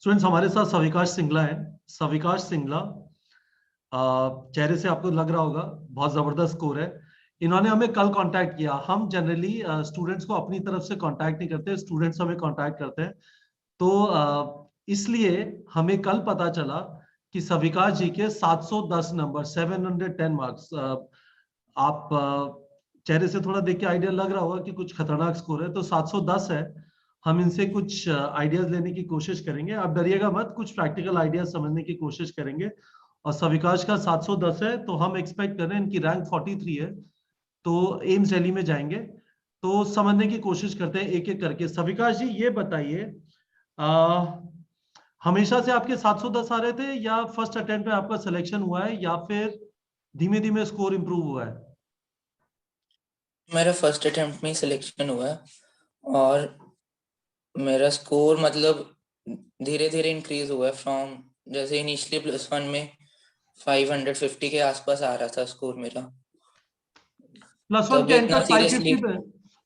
Students, हमारे साथ सविकाश सिंगला है। सविकाश सिंगला, चेहरे से आपको लग रहा होगा बहुत जबरदस्त स्कोर है। इन्होंने हमें कल कांटेक्ट किया। हम जनरली स्टूडेंट्स को अपनी तरफ से कांटेक्ट नहीं करते, स्टूडेंट्स हमें कांटेक्ट करते हैं। तो इसलिए हमें कल पता चला कि सविकाश जी के 710 नंबर, 710 मार्क्स। आप चेहरे से थोड़ा देख के आइडिया लग रहा होगा कि कुछ खतरनाक स्कोर है, तो 710 है। हम इनसे कुछ आइडियाज लेने की कोशिश करेंगे। आप डरिएगा मत, कुछ प्रैक्टिकल आइडियाज समझने की कोशिश करेंगे। और सविकाश का 710 है, तो हम एक्सपेक्ट कर रहे हैं इनकी रैंक 43 है, तो एम्स दिल्ली में जाएंगे। तो समझने की कोशिश करते हैं एक एक करके। सविकाश जी, ये बताइए, आ, हमेशा से आपके 710 आ रहे थे, या फर्स्ट अटेम्प्ट पे आपका सिलेक्शन हुआ है, या फिर धीमे धीमे स्कोर इंप्रूव हुआ है? मेरा फर्स्ट अटेम्प्ट में ही सिलेक्शन हुआ है और मेरा स्कोर मतलब धीरे धीरे इंक्रीज हुआ है फ्रॉम, जैसे इनिशियली +1 में 550 के आसपास आ रहा था स्कोर मेरा। प्लस वन तब के एंड पे इतना 550 सीरियसली। पे,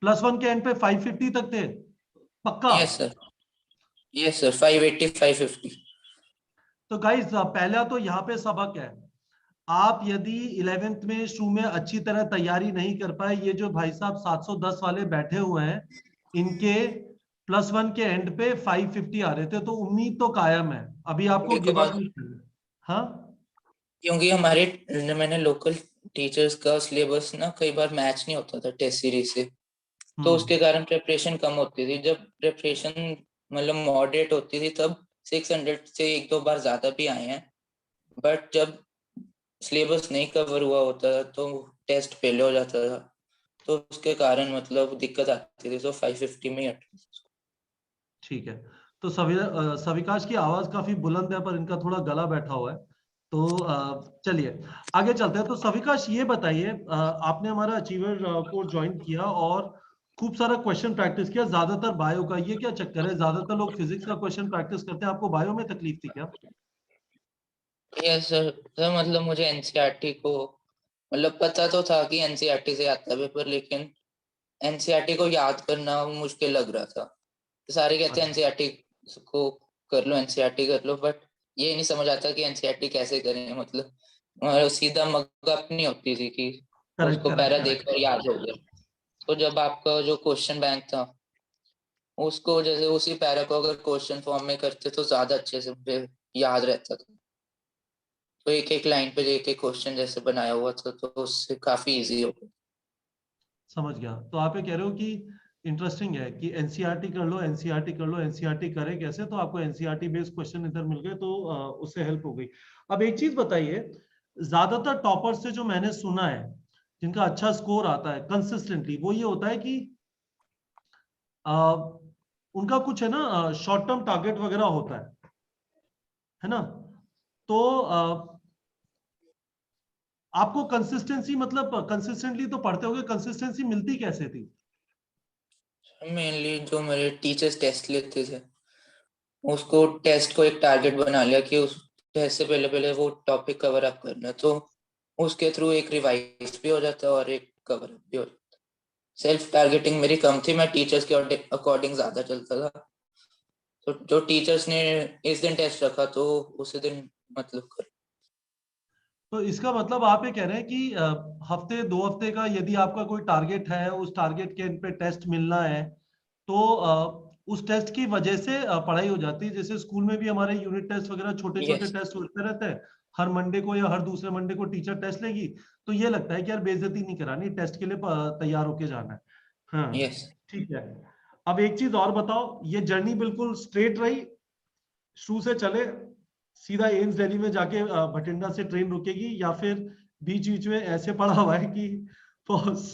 प्लस वन के एंड पे 550 तक थे? पक्का? Yes sir, yes sir, 580 550। तो गाइस, पहला तो यहाँ पे सबक है। आप यदि 11th में शुरू में अच्छी तरह तैयारी नहीं कर पाए, ये जो भाई साहब 710 वाले बैठे हुए हैं, इनके प्लस वन के एंड पे 550 आ रहे थे, तो उम्मीद तो कायम है। अभी आपको गिव अप बिकॉज नहीं करना। हाँ। क्योंकि हमारे मैंने लोकल टीचर्स का सिलेबस ना कई बार मैच नहीं होता था टेस्ट सीरीज से, तो हम्म। उसके कारण प्रिपरेशन कम होती थी। जब प्रिपरेशन मतलब मॉडरेट होती थी तब 600 से एक दो बार ज्यादा भी आए हैं। बट जब सिलेबस नहीं कवर हुआ होता था तो टेस्ट फेल हो जाता था, तो उसके कारण मतलब दिक्कत आती थी, तो 550 में ही ठीक है। तो सविकाश की आवाज काफी बुलंद है, पर इनका थोड़ा गला बैठा हुआ है। तो चलिए आगे चलते हैं। तो सविकाश, ये बताइए, आपने हमारा अचीवर कोर्स ज्वाइन किया और खूब सारा क्वेश्चन प्रैक्टिस किया, ज्यादातर बायो का। ये क्या चक्कर है, ज्यादातर लोग फिजिक्स का क्वेश्चन प्रैक्टिस करते हैं, आपको बायो में तकलीफ थी क्या? Yes sir. सर मतलब मुझे एनसीईआरटी को मतलब पता तो था कि एनसीईआरटी से आता है पेपर, लेकिन एनसीईआरटी को याद करना मुश्किल लग रहा था। सारे कहते हैं अच्छा। एनसीईआरटी को कर लो, एनसीईआरटी कर लो, बट ये नहीं समझ आता कि एनसीईआरटी कैसे करें। मतलब सीधा मगअप नहीं होती थी कि करेक्ट, उसको पैरा करेक्ट, करेक्ट। देखकर याद हो गया। तो जब आपका जो क्वेश्चन बैंक था उसको जैसे उसी पैरा को अगर क्वेश्चन फॉर्म में करते तो ज्यादा अच्छे से मुझे याद रहता था। तो एक एक लाइन पे एक एक क्वेश्चन जैसे बनाया हुआ था, तो उससे काफी इजी हो गया। समझ गया। तो आप ये कह रहे हो कि इंटरेस्टिंग है कि एनसीईआरटी कर लो, एनसीईआरटी कर लो। एनसीईआरटी करे कैसे? तो आपको एनसीईआरटी बेस्ड क्वेश्चन इधर मिल गए, तो उससे हेल्प हो गई। अब एक चीज बताइए, ज्यादातर टॉपर से जो मैंने सुना है, जिनका अच्छा स्कोर आता है कंसिस्टेंटली, वो ये होता है कि अ, उनका कुछ है ना, शॉर्ट टर्म टारगेट वगैरह होता है ना? तो आपको कंसिस्टेंसी, मतलब कंसिस्टेंटली तो पढ़ते होगे, कंसिस्टेंसी मिलती कैसे थी? मेनली जो मेरे टीचर्स टेस्ट लेते थे, उसको टेस्ट को एक टारगेट बना लिया कि उस टेस्ट से पहले पहले वो टॉपिक कवर अप करना, तो उसके थ्रू एक रिवाइज भी हो जाता और एक कवर अप भी हो जाता। सेल्फ टारगेटिंग मेरी कम थी, मैं टीचर्स के अकॉर्डिंग ज्यादा चलता था। तो जो टीचर्स ने इस दिन टेस्ट रखा तो उसी दिन मतलब कर। तो इसका मतलब आप ये कह रहे हैं कि हफ्ते दो हफ्ते का यदि आपका कोई टारगेट है, उस टारगेट के इन पे टेस्ट मिलना है, तो उस टेस्ट की वजह से पढ़ाई हो जाती है। जैसे स्कूल में भी हमारे यूनिट टेस्ट वगैरह छोटे छोटे यस, टेस्ट होते रहते हैं, हर मंडे को या हर दूसरे मंडे को टीचर टेस्ट लेगी, तो ये लगता है कि यार बेइज्जती नहीं करानी, टेस्ट के लिए तैयार होके जाना है। हाँ। यस। ठीक है। अब एक चीज और बताओ, ये जर्नी बिल्कुल स्ट्रेट रही, शुरू से चले सीधा एम्स दिल्ली में जाके बठिंडा से ट्रेन रुकेगी, या फिर बीच बीच में ऐसे पड़ा हुआ है कि बस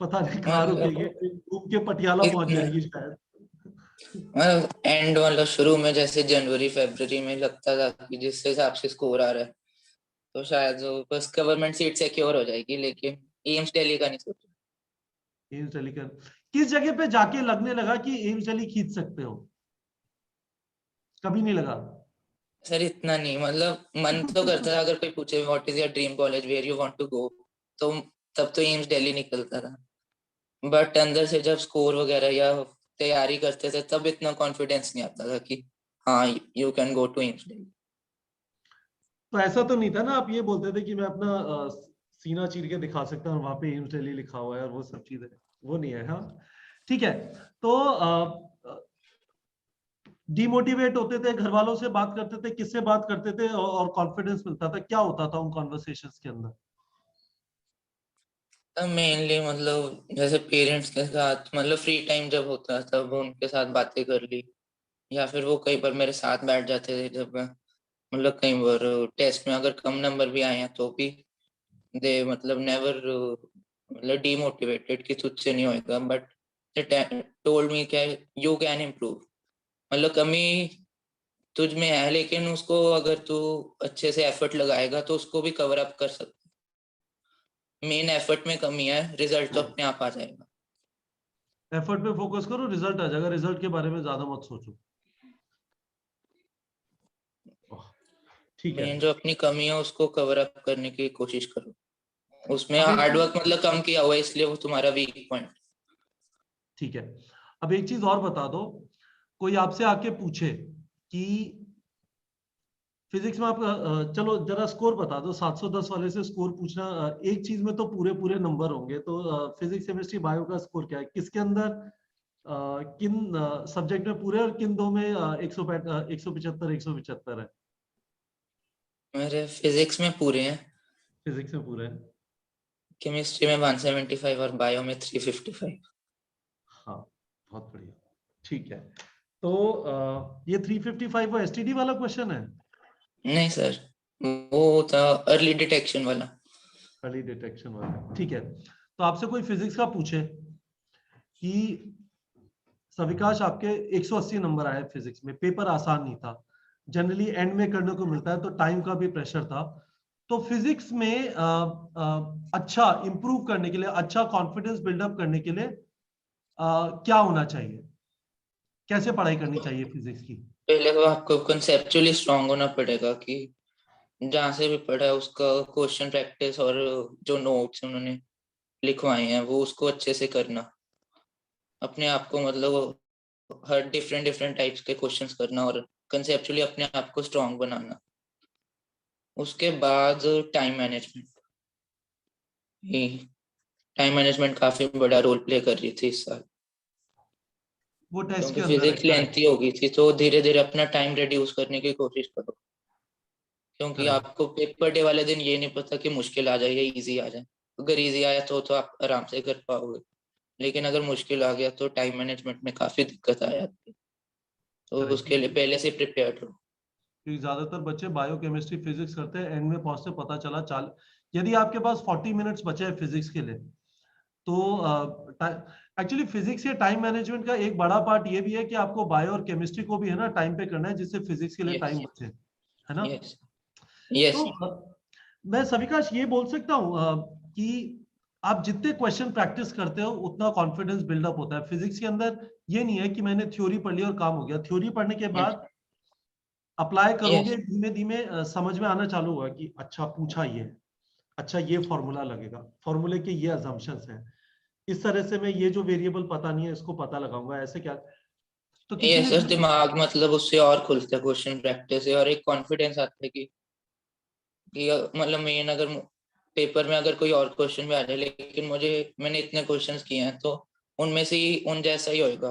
पता नहीं कहाँ रुकेगी, मतलब घूम के पटियाला पहुंच इतना जाएगी शायद? मतलब एंड मतलब शुरू में जैसे जनवरी फरवरी में लगता था कि जिस हिसाब से स्कोर आ रहा है तो शायद वो बस गवर्नमेंट सीट सिक्योर हो जाएगी, लेकिन एम्स दिल्ली का नहीं सोचा। एम्स दिल्ली का किस जगह पे जाके लगने लगा कि एम्स दिल्ली खींच सकते हो? कभी नहीं लगा? सर इतना नहीं, मतलब मन तो करता था अगर कोई पूछे what is your dream college where you want to go, तो तब तो एम्स दिल्ली निकलता था। बट अंदर से जब स्कोर वगैरह या तैयारी करते थे तब इतना कॉन्फिडेंस नहीं आता था कि हाँ you can go to AIIMS Delhi. तो ऐसा तो नहीं था ना, आप ये बोलते थे कि मैं अपना सीना चीर के दिखा सकता हूँ, वहां पे एम्स दिल्ली लिखा हुआ है और वो सब चीजें, वो नहीं है। हाँ ठीक है। तो डिमोटिवेट होते थे, घर वालों से बात करते थे, किससे बात करते थे और कॉन्फिडेंस मिलता था, क्या होता था उन कॉन्वर्सेशंस के अंदर? मेनली मतलब जैसे पेरेंट्स के साथ, मतलब फ्री टाइम जब होता था तब उनके साथ बातें कर ली, या फिर वो कई बार मेरे साथ बैठ जाते थे जब मैं, मतलब कई बार टेस्ट में अगर कम नंबर भी आए हैं तो भी दे मतलब नेवर मतलब डीमोटिवेटेड कि तुझसे नहीं होएगा, बट टोल्ड मी क्या यू कैन इम्प्रूव, मतलब कमी तुझ में है लेकिन उसको अगर तू अच्छे से एफर्ट लगाएगा तो उसको भी कवर अप कर सकता। मेन एफर्ट में कमी है, रिजल्ट तो अपने आप आ जाएगा। एफर्ट पे फोकस करो, रिजल्ट आ जाएगा, रिजल्ट के बारे में ज्यादा मत सोचो। ठीक है। मेन जो अपनी कमी है उसको कवर अप करने की कोशिश करो, उसमें अब एक हार्डवर्क मतलब कम किया हुआ है इसलिए वो तुम्हारा वीक पॉइंट। ठीक है, अब एक चीज और बता दो, कोई आपसे आके पूछे कि फिजिक्स में आप चलो जरा स्कोर बता दो, 710 वाले से स्कोर पूछना, एक चीज में तो पूरे पूरे नंबर होंगे, तो फिजिक्स केमिस्ट्री बायो का स्कोर क्या है, किसके अंदर किन सब्जेक्ट में पूरे और किन दो में 175 175 है? मेरे फिजिक्स में पूरे हैं, फिजिक्स में पूरे हैं। केमिस्ट्री में 175 और बायो में 355। हाँ बहुत बढ़िया। ठीक है, तो ये 355 वो एसटीडी वाला क्वेश्चन है? नहीं सर, वो था अर्ली डिटेक्शन वाला। अर्ली डिटेक्शन वाला, ठीक है। तो आपसे कोई फिजिक्स का पूछे कि सविकाश आपके 180 नंबर आए फिजिक्स में, पेपर आसान नहीं था, जनरली एंड में करने को मिलता है तो टाइम का भी प्रेशर था, तो फिजिक्स में अच्छा इंप्रूव करने के लिए, अच्छा कॉन्फिडेंस बिल्डअप करने के लिए क्या होना चाहिए, कैसे पढ़ाई करनी चाहिए फिजिक्स की? पहले तो आपको कंसेप्चुअली स्ट्रांग होना पड़ेगा कि जहाँ से भी पढ़ा है उसका क्वेश्चन प्रैक्टिस और जो नोट्स उन्होंने लिखवाए हैं वो उसको अच्छे से करना, अपने आप को मतलब हर डिफरेंट डिफरेंट टाइप्स के क्वेश्चंस करना और कंसेप्चुअली अपने आप को स्ट्रांग बनाना। उसके बाद टाइम मैनेजमेंट, टाइम मैनेजमेंट काफी बड़ा रोल प्ले कर रही थी इस साल, वो टेस्ट के क्योंकि अंदर है, फिजिक्स करेक्ट। लेंथी हो गई थी तो धीरे धीरे अपना टाइम रिड्यूस करने की कोशिश करो, क्योंकि करेक्ट। आपको पेपर डे वाले दिन ये नहीं पता कि मुश्किल आ जाए या इजी आ जाए। अगर इजी आया तो आप आराम से कर पाओगे, लेकिन अगर मुश्किल आ गया तो टाइम मैनेजमेंट में काफी दिक्कत आ जाती है, तो उसके लिए करेक्ट, पहले से प्रिपेयर रहो। क्योंकि ज्यादातर बच्चे बायो केमिस्ट्री फिजिक्स करते हैं, एंड में पहुंचते पता चला चाल, यदि आपके पास 40 मिनट्स बचे हैं फिजिक्स के लिए, तो एक्चुअली फिजिक्स या टाइम मैनेजमेंट का एक बड़ा पार्ट ये भी है कि आपको बायो और केमिस्ट्री को भी है ना टाइम पे करना है, जिससे फिजिक्स के लिए यस टाइम बचे, है ना? Yes yes. तो मैं सविकाश ये बोल सकता हूँ कि आप जितने क्वेश्चन प्रैक्टिस करते हो उतना कॉन्फिडेंस बिल्डअप होता है फिजिक्स के अंदर। ये नहीं है कि मैंने थ्योरी पढ़ ली और काम हो गया, थ्योरी पढ़ने के बाद अप्लाई यस करोगे, धीमे धीमे समझ में आना चालू होगा कि अच्छा पूछा ये, अच्छा ये फॉर्मूला लगेगा, फॉर्मूले के ये अजम्पशंस हैं, इस तरह से मैं ये जो वेरिएबल पता नहीं है इसको पता लगाऊंगा, ऐसे क्या। तो किसी यस ने सर, दिमाग मतलब उससे और खुलता है क्वेश्चन प्रैक्टिस से, और एक कॉन्फिडेंस आता है कि मतलब मेन अगर पेपर में अगर कोई और क्वेश्चन भी आ जाए लेकिन मुझे मैंने इतने क्वेश्चंस किए हैं तो उनमें से ही उन जैसा ही होएगा,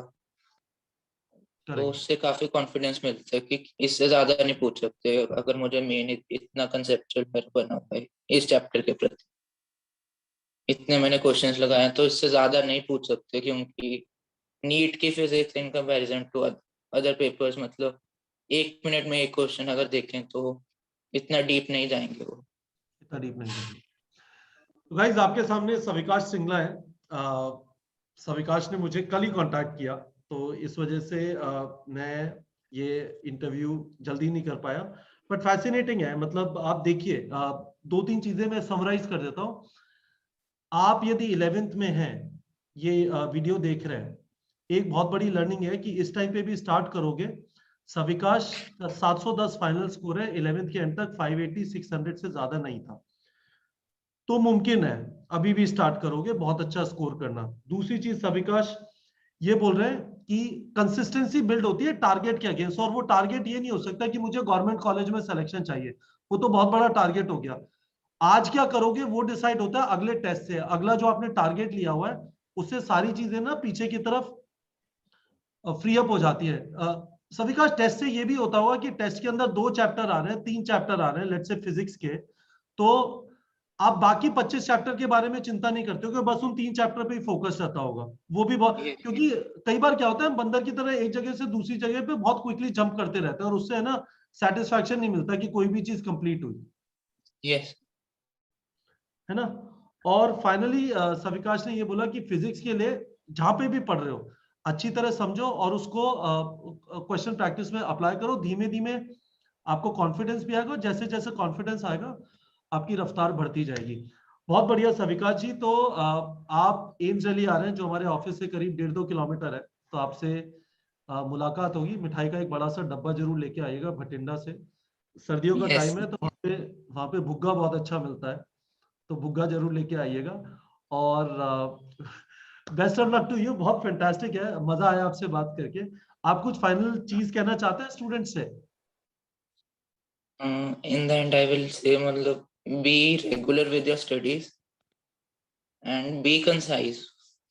तो करेक्ट, उससे काफी कॉन्फिडेंस मिलता है कि इससे ज्यादा नहीं पूछ सकते, अगर मुझे मेन इतना कंसेप्चुअल बना हुआ है इस चैप्टर के प्रति, इतने मैंने क्वेश्चंस लगाए हैं तो इससे ज्यादा नहीं पूछ सकते, क्योंकि नीट की physics in comparison to other papers मतलब 1 मिनट में एक क्वेश्चन अगर देखें तो इतना डीप नहीं जाएंगे वो। इतना डीप नहीं जाएंगे। तो गाइज आपके सामने सविकाश सिंगला है। सविकाश ने मुझे कल ही कांटेक्ट किया, तो इस वजह से मैं ये इंटरव्यू जल्दी नहीं कर पाया, बट फैसिनेटिंग है। मतलब आप देखिए, दो तीन चीजें मैं समराइज कर देता हूँ। आप यदि 11th में हैं, ये वीडियो देख रहे हैं, एक बहुत बड़ी लर्निंग है कि इस टाइम पे भी स्टार्ट करोगे। सविकाश का 710 फाइनल स्कोर है, 11th के एंड तक 580 600 से ज्यादा नहीं था, तो मुमकिन है अभी भी स्टार्ट करोगे बहुत अच्छा स्कोर करना। दूसरी चीज सविकाश ये बोल रहे हैं कि कंसिस्टेंसी बिल्ड होती है टारगेट के अगेंस्ट, और वो टारगेट ये नहीं हो सकता कि मुझे गवर्नमेंट कॉलेज में सिलेक्शन चाहिए, वो तो बहुत बड़ा टारगेट हो गया। आज क्या करोगे वो डिसाइड होता है अगले टेस्ट से, अगला जो आपने टारगेट लिया हुआ है उससे सारी चीजें ना पीछे की तरफ फ्री अप हो जाती है। सभी का टेस्ट से ये भी होता होगा कि टेस्ट के अंदर 2 चैप्टर आ रहे हैं, 3 चैप्टर आ रहे हैं, लेट्स से फिजिक्स के, तो आप बाकी 25 चैप्टर के बारे में चिंता नहीं करते हो कि बस उन 3 चैप्टर पे ही फोकस रहता होगा। वो भी बहुत, क्योंकि कई बार क्या होता है बंदर की तरह एक जगह से दूसरी जगह पे बहुत क्विकली जंप करते रहते हैं और उससे है ना सेटिस्फैक्शन नहीं मिलता कि कोई भी चीज कंप्लीट हुई। यस है ना। और फाइनली सविकाश ने ये बोला कि फिजिक्स के लिए जहां पे भी पढ़ रहे हो अच्छी तरह समझो और उसको क्वेश्चन प्रैक्टिस में अप्लाई करो, धीमे धीमे आपको कॉन्फिडेंस भी आएगा, जैसे जैसे कॉन्फिडेंस आएगा आपकी रफ्तार बढ़ती जाएगी। बहुत बढ़िया सविकाश जी। तो आप एम्स दिल्ली आ रहे हैं जो हमारे ऑफिस से करीब 1.5-2 किलोमीटर है, तो आपसे मुलाकात होगी। मिठाई का एक बड़ा सा डब्बा जरूर लेके आइएगा भटिंडा से, सर्दियों का यस टाइम है तो वहाँ पे भुग्गा बहुत अच्छा मिलता है, तो भुग्गा जरूर लेके आइएगा। और best of luck to you, बहुत फैंटास्टिक है, मजा आया आपसे बात करके। आप कुछ फाइनल चीज कहना चाहते हैं स्टूडेंट से? In the end I will say मतलब be regular with your studies and be concise,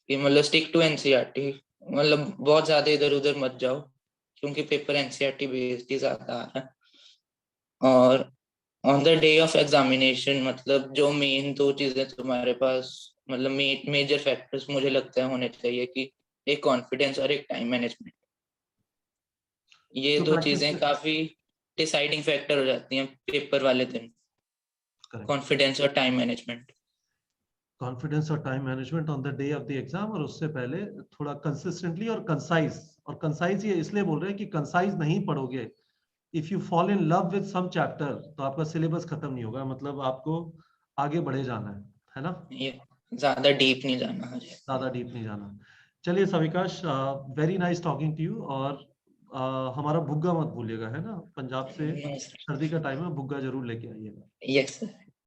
कि मतलब स्टिक टू एनसीईआरटी, मतलब बहुत ज्यादा इधर उधर मत जाओ क्योंकि पेपर एनसीईआरटी बेस्ड ही ज्यादा आ रहा है। और on the day of examination मतलब जो मेन 2 चीजें तुम्हारे पास मतलब मेजर फैक्टर्स मुझे लगता है होने चाहिए कि एक कॉन्फिडेंस और एक टाइम मैनेजमेंट। ये तो 2 प्रैक्टिस चीजें काफी डिसाइडिंग फैक्टर हो जाती हैं पेपर वाले दिन, करेक्ट, कॉन्फिडेंस और टाइम मैनेजमेंट। कॉन्फिडेंस और time management on the day of the exam, और उससे पहले थोड़ा कंसिस्टेंटली और कंसाइज। और कंसाइज ये इसलिए बोल रहे हैं कि कंसाइज नहीं पढ़ोगे, if you fall in love with some chapter तो आपका सिलेबस खत्म नहीं होगा, मतलब आपको आगे बढ़े जाना है ना। ये ज्यादा डीप नहीं जाना है। ज्यादा डीप नहीं जाना। चलिए Savikash, very nice talking to you. और हमारा भुग्गा मत भूलिएगा, है ना, पंजाब से सर्दी का टाइम है, भुग्गा जरूर लेके आइएगा। Yes sir.